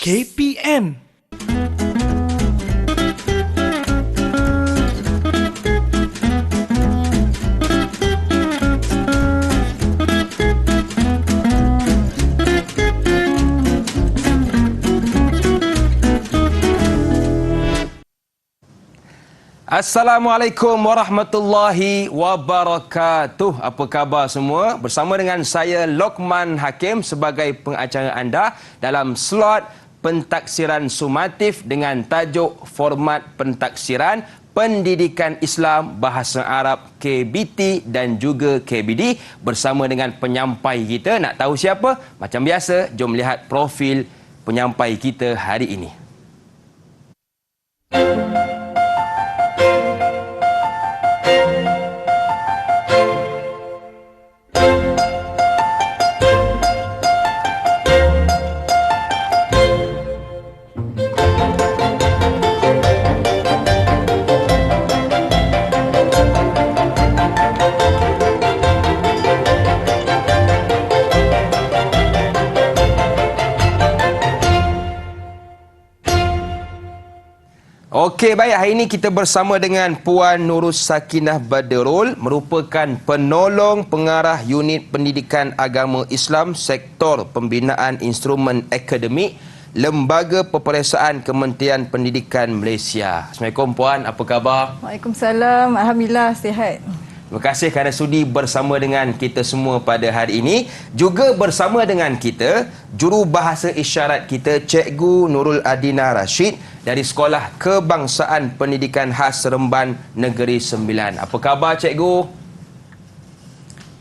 KPN. Assalamualaikum warahmatullahi wabarakatuh. Apa khabar semua? Bersama dengan saya Lokman Hakim sebagai pengacara anda dalam slot pentaksiran sumatif dengan tajuk Format Pentaksiran Pendidikan Islam Bahasa Arab KBT dan juga KBD bersama dengan penyampai kita. Nak tahu siapa? Macam biasa, jom lihat profil penyampai kita hari ini. Okey, baik. Hari ini kita bersama dengan Puan Nurul Sakinah Badrul, merupakan penolong pengarah Unit Pendidikan Agama Islam Sektor Pembinaan Instrumen Akademik Lembaga Peperiksaan Kementerian Pendidikan Malaysia. Assalamualaikum Puan, apa khabar? Waalaikumsalam, alhamdulillah sihat. Terima kasih kerana sudi bersama dengan kita semua pada hari ini. Juga bersama dengan kita, jurubahasa isyarat kita, Cikgu Nurul Adina Rashid dari Sekolah Kebangsaan Pendidikan Khas Seremban Negeri Sembilan. Apa khabar Cikgu?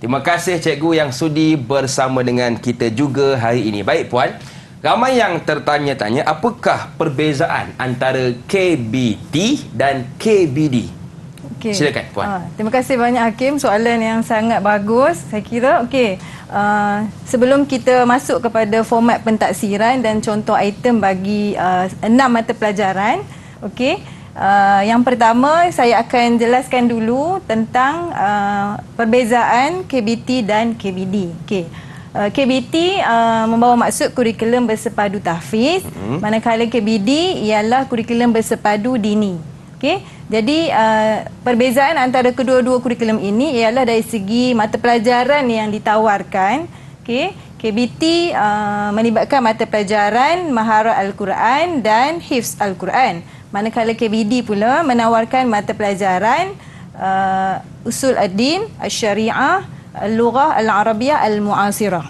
Terima kasih Cikgu yang sudi bersama dengan kita juga hari ini. Baik Puan, ramai yang tertanya-tanya apakah perbezaan antara KBT dan KBD? Okay. Silakan Puan. Terima kasih banyak Hakim, soalan yang sangat bagus saya kira. Okey. Sebelum kita masuk kepada format pentaksiran dan contoh item bagi 6 mata pelajaran, okey. Yang pertama saya akan jelaskan dulu tentang perbezaan KBT dan KBD. Okey. KBT membawa maksud kurikulum bersepadu tahfiz, manakala KBD ialah kurikulum bersepadu dini. Okey. Jadi perbezaan antara kedua-dua kurikulum ini ialah dari segi mata pelajaran yang ditawarkan. Okey, KBT melibatkan mata pelajaran Maharah Al-Quran dan Hifz Al-Quran. Manakala KBD pula menawarkan mata pelajaran Usul Ad-Din, Al-Syariah, Al-Lughah Al-Arabiyah Al-Mu'asirah.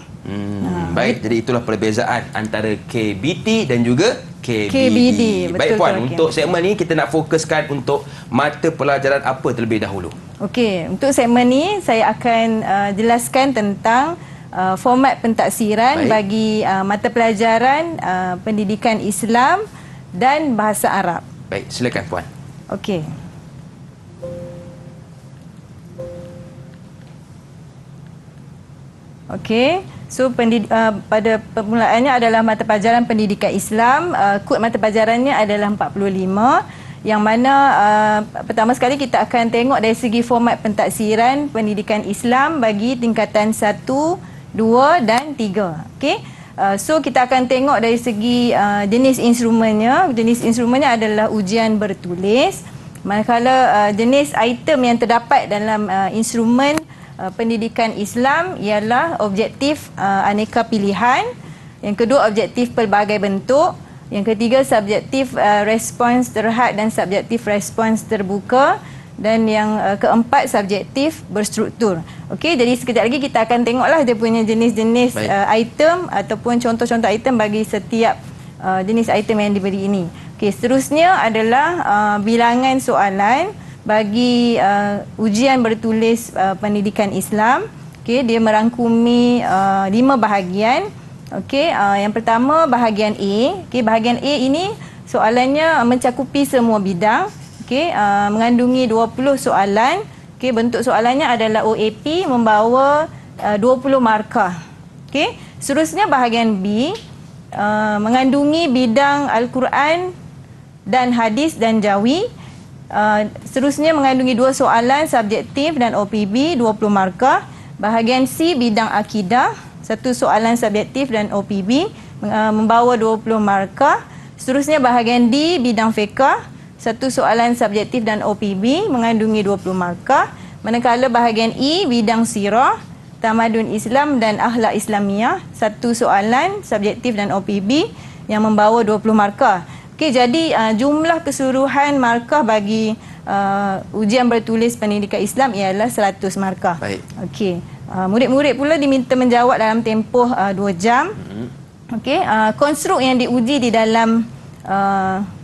Baik, jadi itulah perbezaan antara KBT dan juga KBD. Baik Puan, untuk segmen ini kita nak fokuskan untuk mata pelajaran apa terlebih dahulu? Okey, untuk segmen ini saya akan jelaskan tentang format pentaksiran bagi mata pelajaran pendidikan Islam dan bahasa Arab. Baik, silakan Puan. Okey. Okey, so pada permulaannya adalah mata pelajaran pendidikan Islam. Kod mata pelajarannya adalah 45, yang mana pertama sekali kita akan tengok dari segi format pentaksiran pendidikan Islam bagi tingkatan 1, 2 dan 3. Okey. So kita akan tengok dari segi jenis instrumennya. Jenis instrumennya adalah ujian bertulis. Manakala jenis item yang terdapat dalam instrumen pendidikan Islam ialah objektif aneka pilihan, yang kedua objektif pelbagai bentuk, yang ketiga subjektif respons terhad dan subjektif respons terbuka, dan yang keempat subjektif berstruktur. Okey, jadi sekejap lagi kita akan tengoklah dia punya jenis-jenis item ataupun contoh-contoh item bagi setiap jenis item yang diberi ini. Okey, seterusnya adalah bilangan soalan bagi ujian bertulis pendidikan Islam. Okey, dia merangkumi 5 bahagian. Okey, yang pertama bahagian A. Okey, bahagian A ini soalannya mencakupi semua bidang. Okey, mengandungi 20 soalan. Okey, bentuk soalannya adalah OAP membawa 20 markah. Okey, seterusnya bahagian B mengandungi bidang Al-Quran dan hadis dan jawi. Seterusnya mengandungi 2 soalan subjektif dan OPB 20 markah. Bahagian C bidang akidah, 1 soalan subjektif dan OPB. membawa 20 markah. Seterusnya bahagian D, bidang fiqh, satu soalan subjektif dan OPB mengandungi 20 markah. Manakala bahagian E, bidang sirah, tamadun Islam dan akhlak Islamiah, satu soalan subjektif dan OPB yang membawa 20 markah. Okey, jadi jumlah keseluruhan markah bagi ujian bertulis pendidikan Islam ialah 100 markah. Baik. Okey. Murid-murid pula diminta menjawab dalam tempoh 2 jam. Okey, konstruk yang diuji di dalam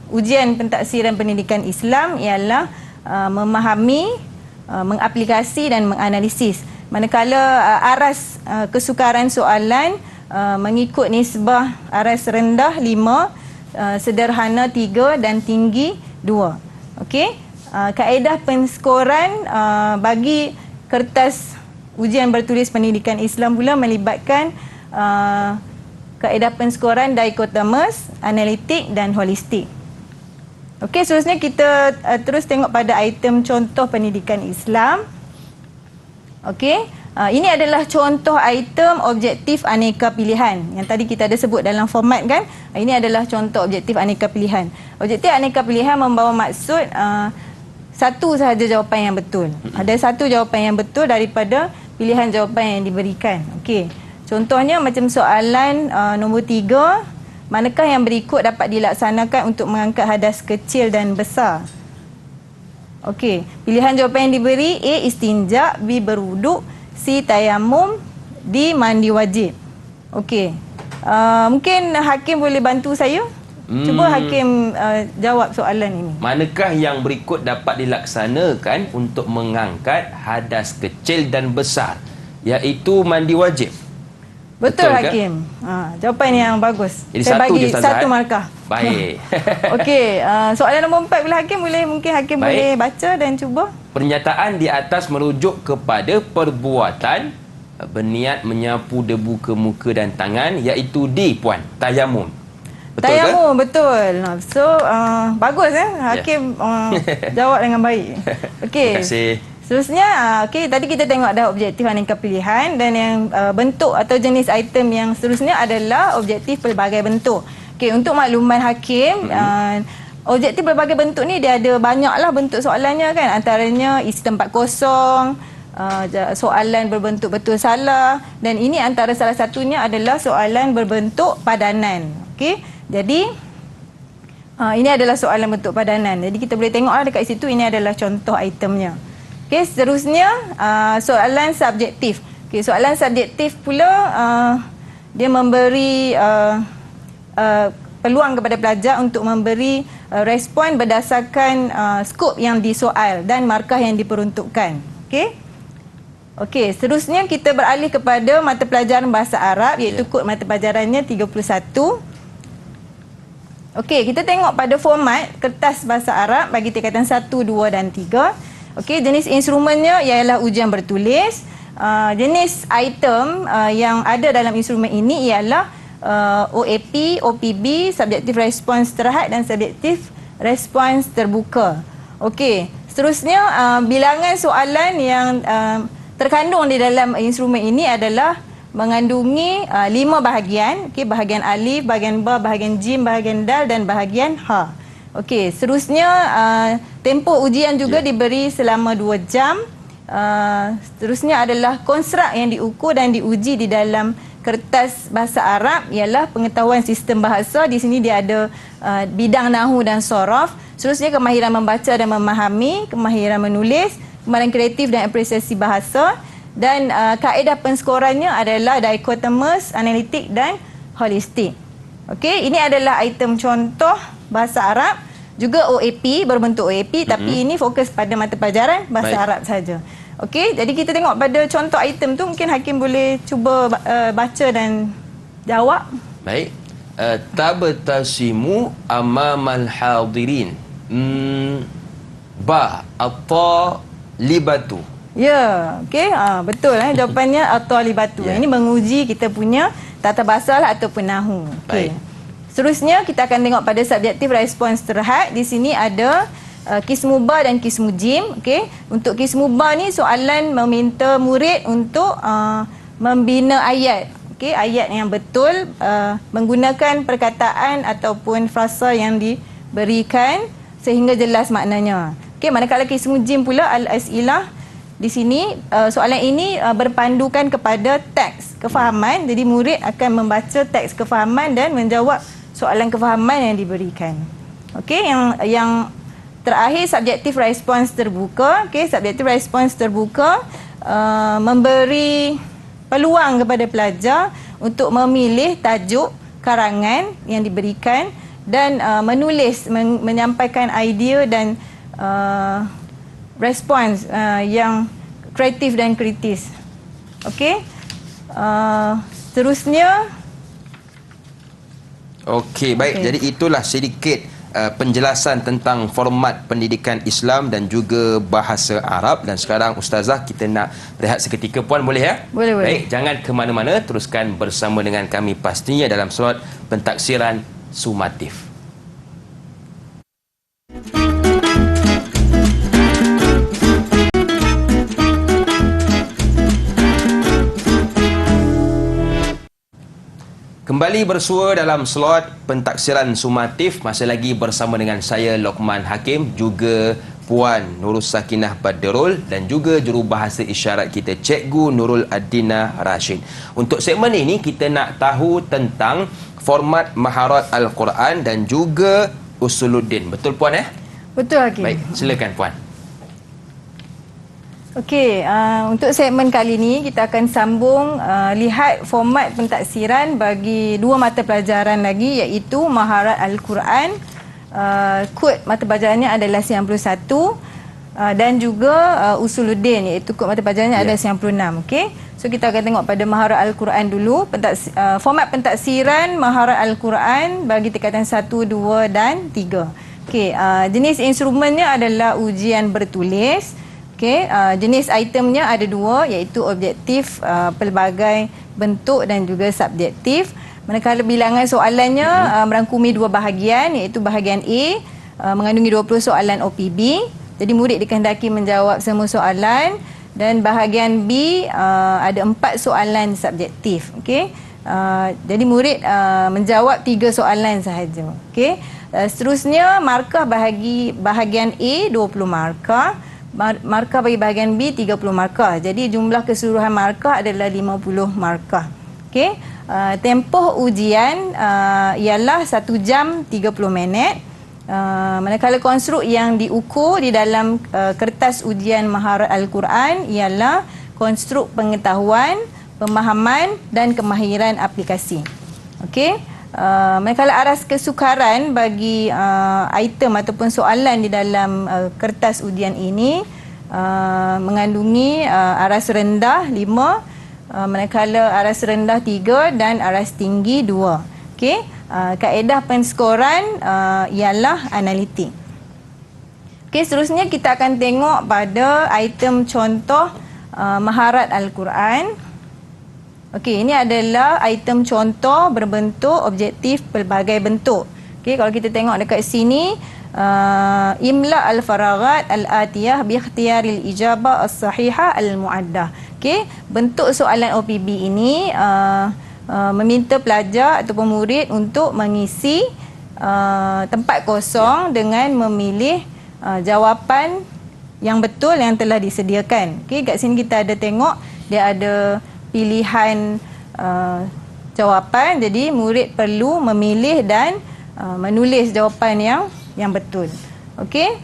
ujian pentaksiran pendidikan Islam ialah memahami, mengaplikasi dan menganalisis. Manakala aras kesukaran soalan mengikut nisbah aras rendah 5, sederhana 3 dan tinggi 2. Okey. Kaedah penskoran bagi kertas ujian bertulis pendidikan Islam pula melibatkan kaedah penskoran dikotomus, analitik dan holistik. Okey, seterusnya kita terus tengok pada item contoh pendidikan Islam. Okey, ini adalah contoh item objektif aneka pilihan yang tadi kita ada sebut dalam format kan. Ini adalah contoh objektif aneka pilihan. Objektif aneka pilihan membawa maksud satu sahaja jawapan yang betul. Ada satu jawapan yang betul daripada pilihan jawapan yang diberikan. Okey. Contohnya macam soalan nombor 3, manakah yang berikut dapat dilaksanakan untuk mengangkat hadas kecil dan besar? Okey, pilihan jawapan yang diberi: A, istinja, B, berwuduk, C, tayamum, D, mandi wajib. Okey. Mungkin Hakim boleh bantu saya? Cuba Hakim jawab soalan ini. Manakah yang berikut dapat dilaksanakan untuk mengangkat hadas kecil dan besar, iaitu mandi wajib? Betul, Betul ke? Hakim. Jawapan yang bagus. Jadi Saya satu bagi je, Ustazah, satu markah. Baik. Okey, soalan nombor 4 pula Hakim mungkin Hakim Baik. boleh baca dan cuba. Pernyataan di atas merujuk kepada perbuatan berniat menyapu debu ke muka dan tangan, iaitu D, puan, tayamum. Betul Tayamum, ke? betul. So, bagus Hakim jawab dengan baik. Okey. Terima kasih. Seterusnya, okey, tadi kita tengok dah objektif aneka pilihan dan yang bentuk atau jenis item yang seterusnya adalah objektif pelbagai bentuk. Okey, untuk makluman Hakim, objektif pelbagai bentuk ni dia ada banyaklah bentuk soalannya kan. Antaranya isi tempat kosong, soalan berbentuk betul salah, dan ini antara salah satunya adalah soalan berbentuk padanan. Okey. Jadi ini adalah soalan bentuk padanan. Jadi kita boleh tengoklah dekat situ, ini adalah contoh itemnya. Okey, seterusnya soalan subjektif. Okey, soalan subjektif pula dia memberi peluang kepada pelajar untuk memberi respon berdasarkan skop yang disoal dan markah yang diperuntukkan. Okey. Okey, seterusnya kita beralih kepada mata pelajaran bahasa Arab, iaitu kod mata pelajarannya 31. Okey, kita tengok pada format kertas bahasa Arab bagi tingkatan 1, 2 dan 3. Okey, jenis instrumennya ialah ujian bertulis. Jenis item yang ada dalam instrumen ini ialah OAP, OPB, subjektif respons terhad dan subjektif respons terbuka. Okey, seterusnya bilangan soalan yang terkandung di dalam instrumen ini adalah mengandungi 5 bahagian. Okey, bahagian alif, bahagian ba, bahagian jim, bahagian dal dan bahagian ha. Okey, seterusnya tempoh ujian juga diberi selama 2 jam. Seterusnya adalah konstruk yang diukur dan diuji di dalam kertas bahasa Arab ialah pengetahuan sistem bahasa. Di sini dia ada bidang nahu dan sorof. Seterusnya kemahiran membaca dan memahami, kemahiran menulis, kemahiran kreatif dan apresiasi bahasa. Dan kaedah penskorannya adalah dikotomus, analitik dan holistik. Okey, ini adalah item contoh bahasa Arab, juga OAP, berbentuk OAP, tapi ini fokus pada mata pelajaran bahasa Arab saja. Okey, jadi kita tengok pada contoh item tu, mungkin Hakim boleh cuba baca dan jawab. Baik. Tabtasimu amamal hadirin. Ba at-talibatu. Ya, okey. Betul jawapannya at-talibatu. Ini menguji kita punya tata bahasa lah ataupun nahu. Okey. Seterusnya kita akan tengok pada subjektif respons terhad. Di sini ada kismu ba dan kismu jim. Okey. Untuk kismu ba ni soalan meminta murid untuk membina ayat. Okey, ayat yang betul menggunakan perkataan ataupun frasa yang diberikan sehingga jelas maknanya. Okey, manakala Qismu Jim pula al-as'ilah di sini soalan ini berpandukan kepada teks kefahaman. Jadi murid akan membaca teks kefahaman dan menjawab soalan kefahaman yang diberikan. Okey, yang terakhir subjektif respons terbuka. Okey, subjektif respons terbuka memberi peluang kepada pelajar untuk memilih tajuk karangan yang diberikan dan menulis, menyampaikan idea dan respons yang kreatif dan kritis. Okey. Seterusnya. Okey, baik. Jadi itulah sedikit penjelasan tentang format pendidikan Islam dan juga bahasa Arab. Dan sekarang Ustazah, kita nak rehat seketika. Puan boleh ya? Boleh. Baik, jangan ke mana-mana, teruskan bersama dengan kami pastinya dalam slot pentaksiran sumatif. Kembali bersua dalam slot pentaksiran sumatif, masih lagi bersama dengan saya Lokman Hakim, juga Puan Nurul Sakinah Badrul dan juga jurubahasa isyarat kita Cikgu Nurul Adina Rashid. Untuk segmen ini kita nak tahu tentang format maharat Al-Quran dan juga usuluddin. Betul Puan ya? Betul Hakim. Baik, silakan Puan. Okey, untuk segmen kali ini kita akan sambung lihat format pentaksiran bagi dua mata pelajaran lagi, iaitu maharat Al-Quran. Kod mata pelajarannya adalah 91 dan juga usuluddin, iaitu kod mata pelajarannya adalah 96. Okey. So kita akan tengok pada maharat Al-Quran dulu. Format pentaksiran maharat Al-Quran bagi tingkatan 1, 2 dan 3. Okey, jenis instrumennya adalah ujian bertulis. Okey, jenis itemnya ada dua, iaitu objektif pelbagai bentuk dan juga subjektif. Manakala bilangan soalannya merangkumi dua bahagian, iaitu bahagian A mengandungi 20 soalan OPB. Jadi murid dikehendaki menjawab semua soalan, dan bahagian B ada 4 soalan subjektif. Okey. Jadi murid menjawab 3 soalan sahaja. Okey. Seterusnya markah bagi bahagian A 20 markah. Markah bagi bahagian B 30 markah. Jadi jumlah keseluruhan markah adalah 50 markah. Okey. Tempoh ujian ialah 1 jam 30 minit. Manakala konstruk yang diukur di dalam kertas ujian maharat Al-Quran ialah konstruk pengetahuan, pemahaman dan kemahiran aplikasi. Okey. Manakala aras kesukaran bagi item ataupun soalan di dalam kertas ujian ini mengandungi aras rendah 5, manakala aras rendah 3 dan aras tinggi 2. Okey, kaedah penskoran ialah analitik. Okey, seterusnya kita akan tengok pada item contoh maharat Al-Quran. Okey, ini adalah item contoh berbentuk objektif pelbagai bentuk. Okey, kalau kita tengok dekat sini, imla al-faraghat al-atiyah bi ikhtiyaril ijabah as-sahihah al-muaddah. Okey, bentuk soalan OPB ini meminta pelajar ataupun murid untuk mengisi tempat kosong dengan memilih jawapan yang betul yang telah disediakan. Okey, kat sini kita ada tengok dia ada pilihan jawapan, jadi murid perlu memilih dan menulis jawapan yang betul. Okey.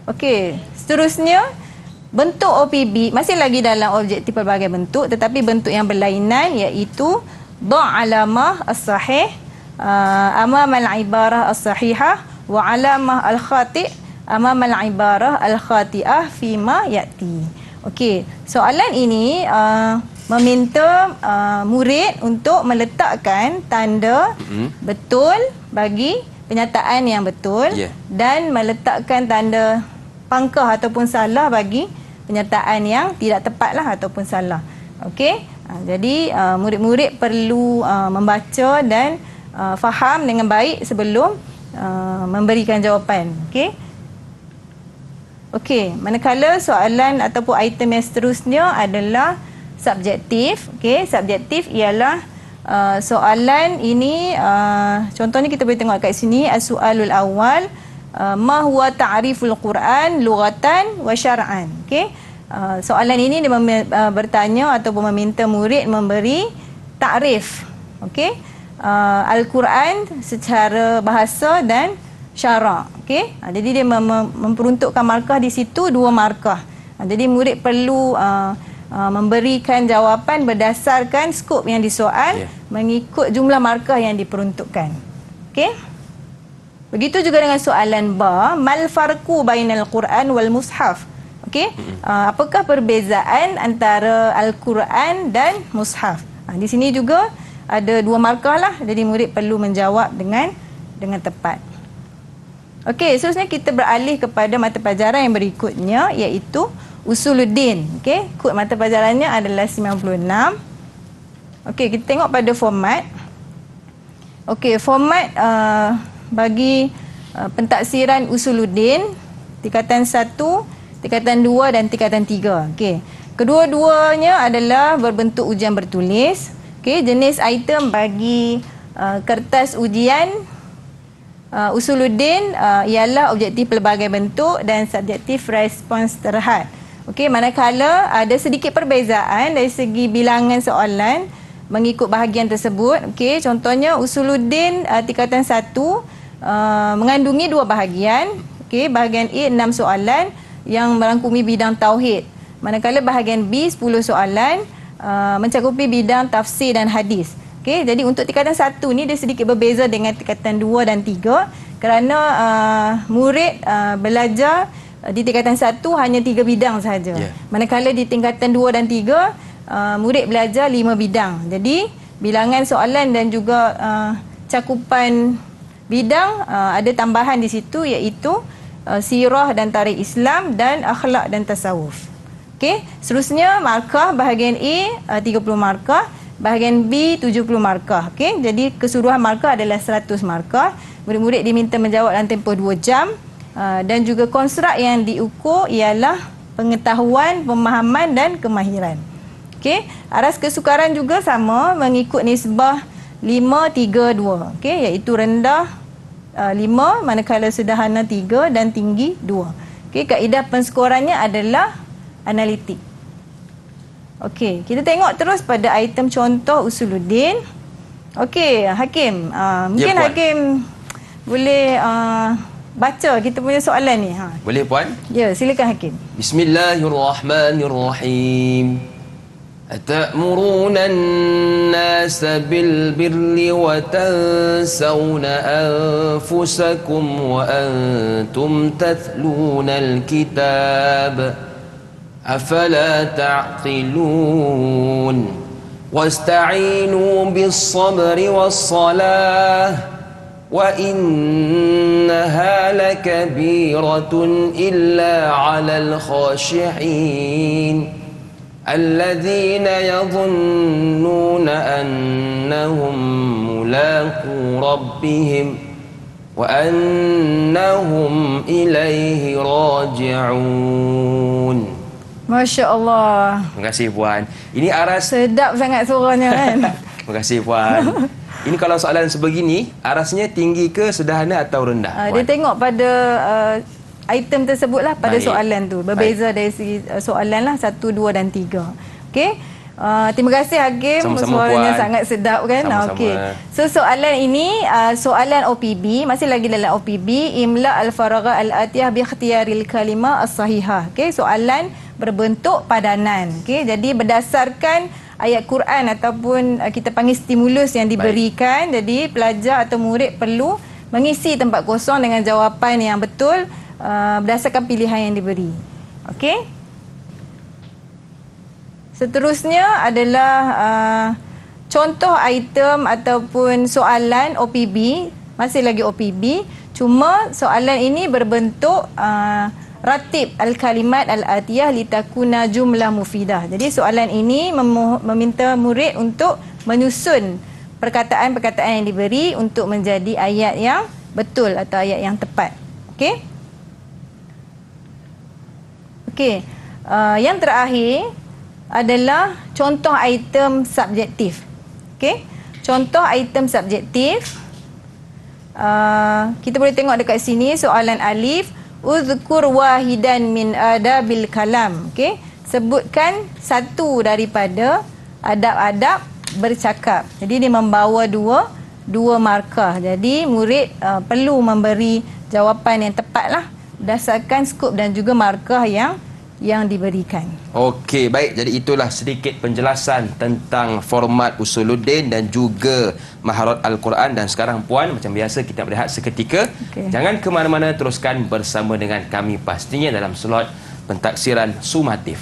Okey, seterusnya bentuk OPB masih lagi dalam objektif pelbagai bentuk, tetapi bentuk yang berlainan, iaitu dha' alamah as-sahih amama al-ibarah as-sahihah wa alamah al-khati' amama al-ibarah al-khati'ah fima ya'ti. Okey, soalan ini meminta murid untuk meletakkan tanda betul bagi penyataan yang betul, dan meletakkan tanda pangkah ataupun salah bagi penyataan yang tidak tepatlah ataupun salah. Okey, jadi murid-murid perlu membaca dan faham dengan baik sebelum memberikan jawapan. Okey. Okey, manakala soalan ataupun item yang seterusnya adalah subjektif. Okey, subjektif ialah soalan ini contohnya kita boleh tengok kat sini as-su'alul awal ma huwa ta'riful Quran lughatan wa syar'an. Okey. Soalan ini dia bertanya ataupun meminta murid memberi takrif. Okey. Al-Quran secara bahasa dan syarak. Okey. Jadi dia memperuntukkan markah di situ 2 markah. Jadi murid perlu memberikan jawapan berdasarkan skop yang disoal mengikut jumlah markah yang diperuntukkan. Okey. Begitu juga dengan soalan ba, mal farqu bainal Quran wal mushaf. Okey. Apakah perbezaan antara Al-Quran dan mushaf? Di sini juga ada 2 markah lah. Jadi murid perlu menjawab dengan tepat. Okey, seterusnya kita beralih kepada mata pelajaran yang berikutnya iaitu Usuluddin. Okey, kod mata pelajarannya adalah 96. Okey, kita tengok pada format. Okey, format bagi pentaksiran Usuluddin tingkatan 1, tingkatan 2 dan tingkatan 3. Okey. Kedua-duanya adalah berbentuk ujian bertulis. Okey, jenis item bagi kertas ujian Usuluddin ialah objektif pelbagai bentuk dan subjektif respons terhad. Okey, manakala ada sedikit perbezaan dari segi bilangan soalan mengikut bahagian tersebut. Okey, contohnya Usuluddin tingkatan 1 mengandungi 2 bahagian. Okey, bahagian A 6 soalan yang merangkumi bidang tauhid. Manakala bahagian B 10 soalan mencakupi bidang tafsir dan hadis. Okey, jadi untuk tingkatan 1 ni dia sedikit berbeza dengan tingkatan 2 dan 3 kerana murid belajar di tingkatan 1 hanya 3 bidang sahaja. Manakala di tingkatan 2 dan 3 murid belajar 5 bidang. Jadi bilangan soalan dan juga cakupan bidang ada tambahan di situ iaitu sirah dan tarikh Islam dan akhlak dan tasawuf. Okey, seterusnya markah bahagian A 30 markah, bahagian B 70 markah. Okey, jadi keseluruhan markah adalah 100 markah. Murid-murid diminta menjawab dalam tempoh 2 jam dan juga konstrak yang diukur ialah pengetahuan, pemahaman dan kemahiran. Okey, aras kesukaran juga sama mengikut nisbah 5-3-2. Okey, iaitu rendah 5 manakala sederhana 3 dan tinggi 2. Okey, kaedah penskorannya adalah analitik. Okey, kita tengok terus pada item contoh Usuluddin. Okey, Hakim, mungkin Hakim boleh baca kita punya soalan ni. Boleh puan? Ya, silakan Hakim. Bismillahirrahmanirrahim. أتأمرون الناس بالبر وتنسون أنفسكم وأنتم تتلون الكتاب أفلا تعقلون واستعينوا بالصبر والصلاة وإنها لكبيرة إلا على الخاشعين الذين يظنون أنهم ملاقو ربهم وأنهم إليه راجعون. Masya Allah. Terima kasih puan. Ini aras sedap sangat suaranya kan. Terima kasih puan. Ini kalau soalan sebegini, arasnya tinggi ke sederhana atau rendah? Dia tengok pada item tersebutlah pada soalan tu. Berbeza dari segi soalan lah 1, 2 dan 3. Okey. Terima kasih Hakim. Sama-sama, suaranya puan. sangat sedap kan. Okey. So soalan ini soalan OPB, masih lagi dalam OPB, imla al-faragha al-atiyah bi ikhtiyaril kalimah as-sahihah. Okey, soalan berbentuk padanan. Okey, jadi berdasarkan ayat Quran ataupun kita panggil stimulus yang diberikan. Jadi pelajar atau murid perlu mengisi tempat kosong dengan jawapan yang betul berdasarkan pilihan yang diberi. Okey. Seterusnya adalah contoh item ataupun soalan OPB, masih lagi OPB, cuma soalan ini berbentuk ratib al-kalimat al-atiyah litakuna jumlah mufidah. Jadi soalan ini meminta murid untuk menyusun perkataan-perkataan yang diberi untuk menjadi ayat yang betul atau ayat yang tepat. Okey. Okey. Yang terakhir adalah contoh item subjektif. Okey. Contoh item subjektif. Kita boleh tengok dekat sini soalan alif, uzkur wahidan min adabil kalam. Okey. Sebutkan satu daripada adab-adab bercakap. Jadi dia membawa dua markah. Jadi murid perlu memberi jawapan yang tepatlah berdasarkan skop dan juga markah yang diberikan. Okey, baik. Jadi itulah sedikit penjelasan tentang format Usuluddin dan juga Maharat Al-Quran. Dan sekarang Puan, macam biasa kita berehat seketika. Jangan ke mana-mana, teruskan bersama dengan kami pastinya dalam slot pentaksiran sumatif.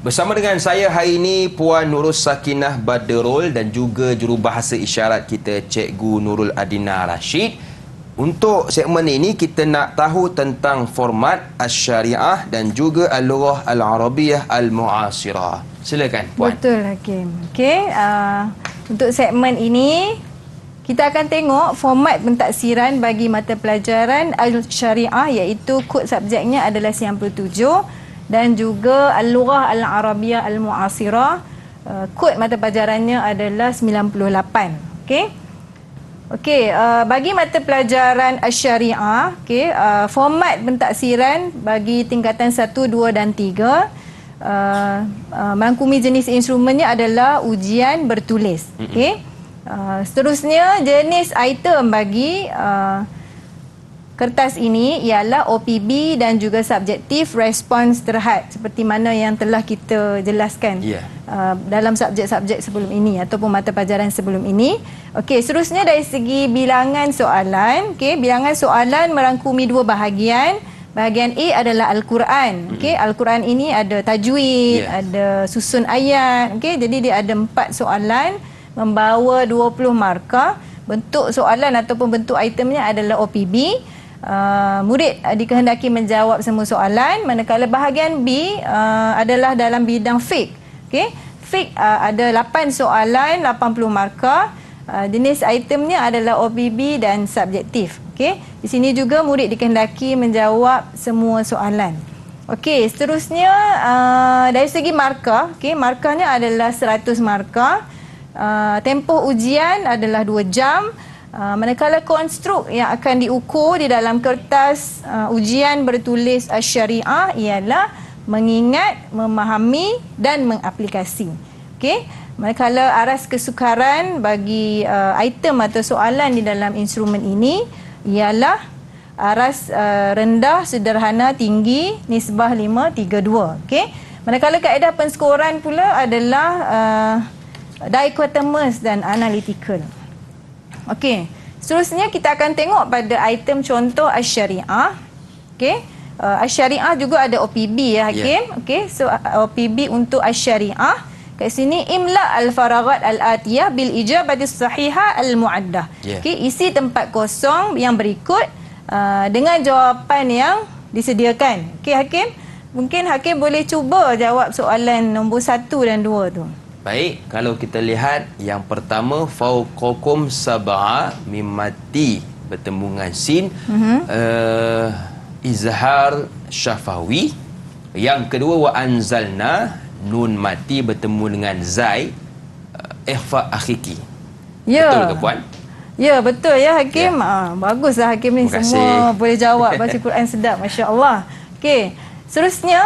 Bersama dengan saya hari ini Puan Nurul Sakinah Badrul dan juga jurubahasa isyarat kita Cikgu Nurul Adina Rashid. Untuk segmen ini kita nak tahu tentang format Asy-Syariah dan juga Al-Lughah Al-Arabiyah Al-Mu'asirah. Silakan Puan. Betul Hakim. Okey, untuk segmen ini kita akan tengok format pentaksiran bagi mata pelajaran Al-Syariah, iaitu kod subjeknya adalah 97 dan juga Al-Lughah Al-Arabiyah Al-Mu'asirah, kod mata pelajarannya adalah 98. Okey. Okey, bagi mata pelajaran Asy-Syariah, okey, format pentaksiran bagi tingkatan 1, 2 dan 3 merangkumi jenis instrumennya adalah ujian bertulis. Okey. Seterusnya jenis item bagi kertas ini ialah OPB dan juga subjektif respons terhad, seperti mana yang telah kita jelaskan dalam subjek-subjek sebelum ini ataupun mata pelajaran sebelum ini. Okey, seterusnya dari segi bilangan soalan. Okey, bilangan soalan merangkumi dua bahagian. Bahagian A adalah Al-Quran. Okey, Al-Quran ini ada tajwid, ada susun ayat. Okey, jadi dia ada 4 soalan membawa 20 markah. Bentuk soalan ataupun bentuk itemnya adalah OPB. Murid dikehendaki menjawab semua soalan, manakala bahagian B adalah dalam bidang fiqh. Okey, fiqh ada 8 soalan, 80 markah. Jenis itemnya adalah OPB dan subjektif. Okey, di sini juga murid dikehendaki menjawab semua soalan. Okey, seterusnya dari segi markah, okey, markahnya adalah 100 markah. Tempoh ujian adalah 2 jam. Manakala konstruk yang akan diukur di dalam kertas ujian bertulis Asy-Syariah ialah mengingat, memahami dan mengaplikasi. Okey, manakala aras kesukaran bagi item atau soalan di dalam instrumen ini ialah aras rendah, sederhana, tinggi, nisbah 5:3:2. Okey, manakala kaedah penskoran pula adalah dichotomous dan analytical. Okey, seterusnya kita akan tengok pada item contoh Asy-Syariah. Okey, Asy-Syariah juga ada OPB ya Hakim. Okey, so OPB untuk Asy-Syariah kat sini imla al-faraghat al-atiyah bil ijabati sahihah al-muaddah. Okey, isi tempat kosong yang berikut dengan jawapan yang disediakan. Okey Hakim, mungkin Hakim boleh cuba jawab soalan nombor 1 dan 2 tu. Baik, kalau kita lihat yang pertama fauqakum sab'a mimati bertemu dengan sin, izhar syafawi. Yang kedua wa anzalna nun mati bertemu dengan zai, ikhfa akhiki. Betul ke Puan? Ya, betul ya Hakim. Baguslah Hakim ni, semua boleh jawab. Baca Quran sedap, masya-Allah. Okey. Seterusnya,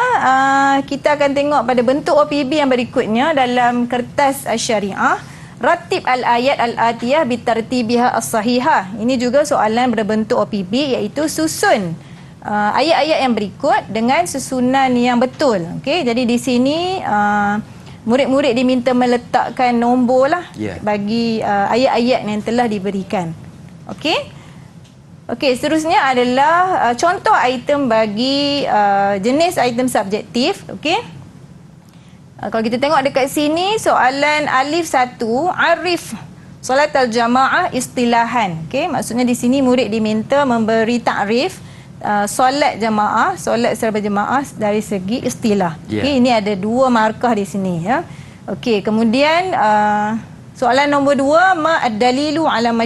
kita akan tengok pada bentuk OPB yang berikutnya dalam kertas Asy-Syariah. Ratib al-ayat al-atiyah bitartibiha as-sahihah. Ini juga soalan berbentuk OPB, iaitu susun ayat-ayat yang berikut dengan susunan yang betul. Okey, jadi di sini murid-murid diminta meletakkan nombor lah bagi ayat-ayat yang telah diberikan. Okey. Okey, seterusnya adalah contoh item bagi jenis item subjektif. Okey. Kalau kita tengok dekat sini, soalan alif 1, arif solat al-jamaah istilahan. Okey, maksudnya di sini murid diminta memberi takrif solat jamaah, solat secara berjemaah dari segi istilah. Okey, ini ada 2 markah di sini ya. Okey, kemudian soalan nombor 2, ma ad-dalilu ala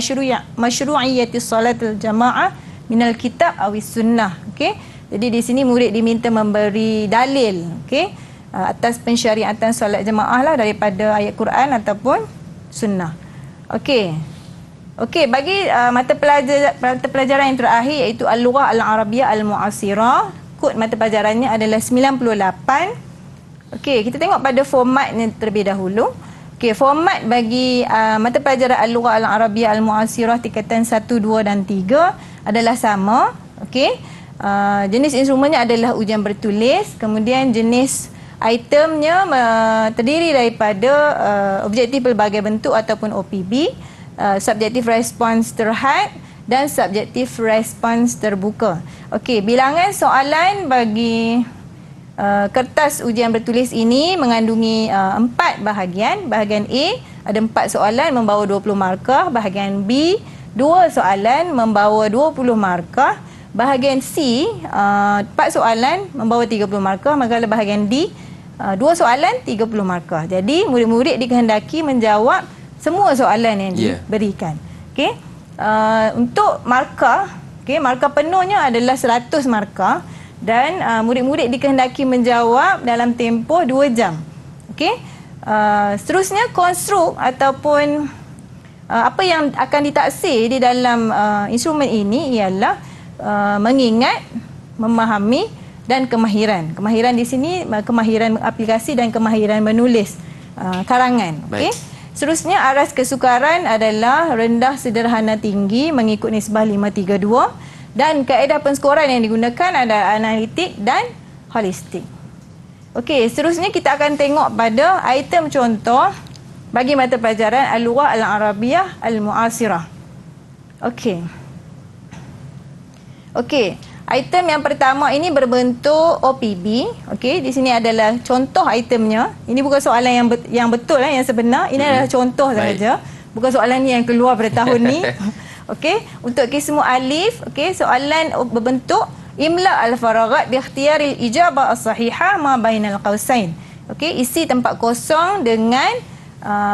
masyru'iyyati salatil jamaah minal kitab awis sunnah. Okey. Jadi di sini murid diminta memberi dalil, okey, atas pensyariatan solat jemaah lah daripada ayat Quran ataupun sunnah. Okey. Okey, bagi mata pelajaran yang terakhir iaitu Al-Lughah Al-Arabiyyah Al-Mu'asirah, kod mata pelajarannya adalah 98. Okey, kita tengok pada formatnya terlebih dahulu. Okey, format bagi mata pelajaran Al-Lughah Al-Arabiyyah Al-Mu'asirah tingkatan 1, 2 dan 3 adalah sama. Okey. Jenis instrumennya adalah ujian bertulis, kemudian jenis itemnya terdiri daripada objektif pelbagai bentuk ataupun OPB, subjektif respons terhad dan subjektif respons terbuka. Okey, bilangan soalan bagi kertas ujian bertulis ini mengandungi 4 bahagian. Bahagian A ada 4 soalan membawa 20 markah, bahagian B 2 soalan membawa 20 markah, bahagian C 4 soalan membawa 30 markah, manakala bahagian D 2 soalan 30 markah. Jadi murid-murid dikehendaki menjawab semua soalan yang diberikan. Okey. Untuk markah, okey, markah penuhnya adalah 100 markah dan murid-murid dikehendaki menjawab dalam tempoh 2 jam. Okey. Seterusnya konstruk ataupun apa yang akan ditaksir di dalam instrumen ini ialah mengingat, memahami dan kemahiran. Kemahiran di sini kemahiran aplikasi dan kemahiran menulis karangan. Okey. Seterusnya aras kesukaran adalah rendah, sederhana, tinggi mengikut nisbah 5-3-2 dan kaedah penskoran yang digunakan adalah analitik dan holistik. Okey, seterusnya kita akan tengok pada item contoh bagi mata pelajaran Al-Lughah Al-Arabiyyah Al-Mu'asirah. Okey. Okey, item yang pertama ini berbentuk OPB. Okey, di sini adalah contoh itemnya. Ini bukan soalan yang betul yang sebenar. Ini adalah contoh sahaja. Bukan soalan ni yang keluar pada tahun ni. Okey, untuk kismu alif, okey, soalan berbentuk imla al-faraghat bi ikhtiyaril ijabah as-sahihah ma bainal qausain. Okey, isi tempat kosong dengan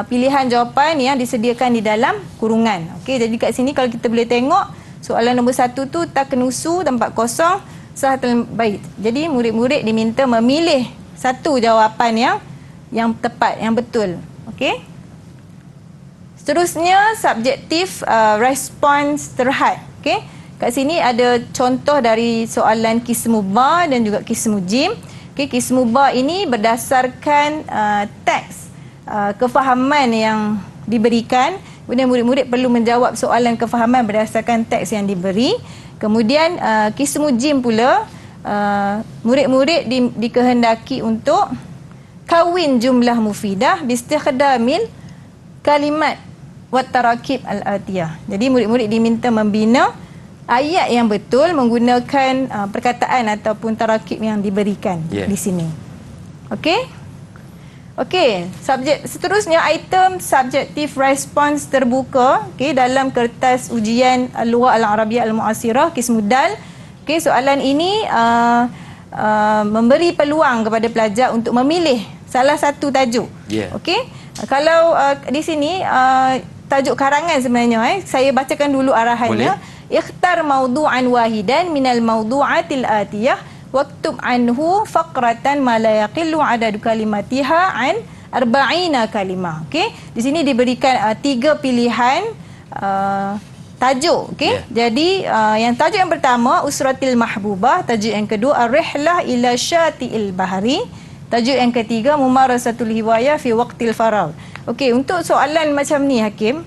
pilihan jawapan yang disediakan di dalam kurungan. Okey, jadi kat sini kalau kita boleh tengok soalan nombor 1 tu taknusu tempat kosong sahatul bait. Jadi murid-murid diminta memilih satu jawapan yang tepat, yang betul. Okey. Seterusnya subjektif respons terhad. Okey. Kat sini ada contoh dari soalan kismu ba dan juga kismu jim. Okey, kismu ba ini berdasarkan teks kefahaman yang diberikan. Kemudian murid-murid perlu menjawab soalan kefahaman berdasarkan teks yang diberi. Kemudian kismu jim pula, murid-murid dikehendaki untuk kawin jumlah mufidah bistikhdamil kalimat wat tarakib al-atiyah. Jadi murid-murid diminta membina ayat yang betul menggunakan perkataan ataupun tarakib yang diberikan di sini. Okey? Okey, seterusnya item subjektif respons terbuka, okey, dalam kertas ujian Al-Lughah Al-Arabiyyah Al-Mu'asirah kismu dal. Okey, soalan ini memberi peluang kepada pelajar untuk memilih salah satu tajuk. Okey, kalau di sini tajuk karangan sebenarnya, saya bacakan dulu arahannya. Ikhtar mawdu'an wahidan minal mawdu'atil atiyah waktub anhu faqratan ma la yaqillu adadu kalimatiha an 40 kalimah. Okey, di sini diberikan 3 pilihan tajuk. Okey, jadi yang tajuk yang pertama usratil mahbubah, tajuk yang kedua ar-rihlah ila syati'il bahri, tajuk yang ketiga mumarasatul hiwayah fi waqtil faragh. Okey, untuk soalan macam ni Hakim,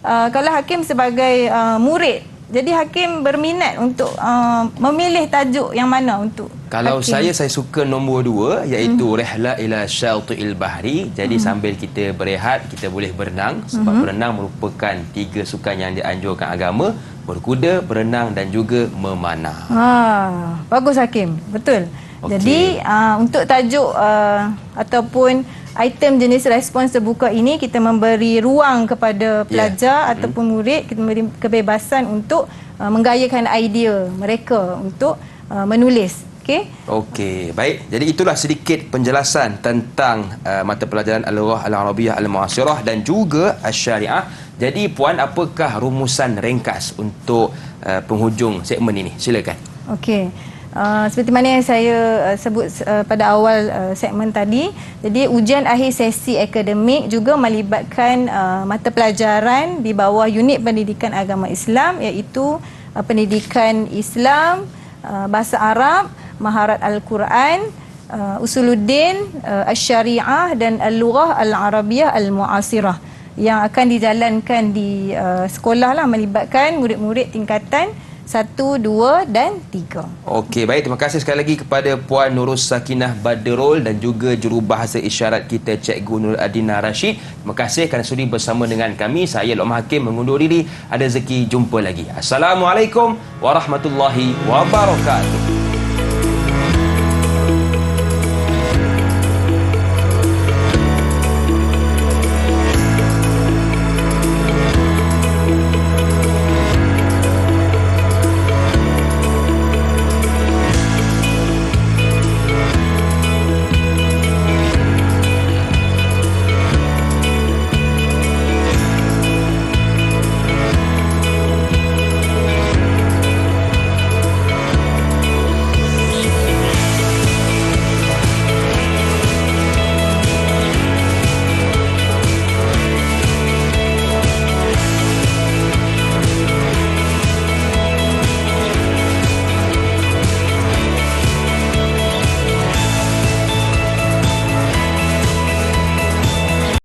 kalau Hakim sebagai murid, jadi Hakim berminat untuk memilih tajuk yang mana untuk kalau Hakim? saya suka nombor 2 iaitu rihla ila syati'il bahri. Jadi sambil kita berehat kita boleh berenang sebab berenang merupakan 3 sukan yang dianjurkan agama: berkuda, berenang dan juga memanah. Bagus Hakim, betul. Jadi untuk tajuk ataupun item jenis respons terbuka ini kita memberi ruang kepada pelajar ataupun murid, kita memberi kebebasan untuk menggayakan idea mereka untuk menulis. Okey. Okey, baik. Jadi itulah sedikit penjelasan tentang mata pelajaran Al-Lughah Al-Arabiyah Al-Mu'asirah dan juga Asy-Syariah. Jadi puan, apakah rumusan ringkas untuk penghujung segmen ini? Silakan. Okey. Seperti mana yang saya sebut pada awal segmen tadi, jadi ujian akhir sesi akademik juga melibatkan mata pelajaran di bawah unit pendidikan agama Islam, iaitu pendidikan Islam, bahasa Arab, maharat Al-Quran, Usuluddin, Asy-Syariah dan Al-Lughah Al-Arabiyah Al-Mu'asirah yang akan dijalankan di sekolah lah, melibatkan murid-murid tingkatan 1, 2 dan 3. Okey, baik. Terima kasih sekali lagi kepada Puan Nurul Sakinah Badrul dan juga jurubahasa isyarat kita Cikgu Nur Adina Rashid. Terima kasih kerana sudi bersama dengan kami. Saya Luqman Hakim mengundur diri. Ada rezeki jumpa lagi. Assalamualaikum warahmatullahi wabarakatuh.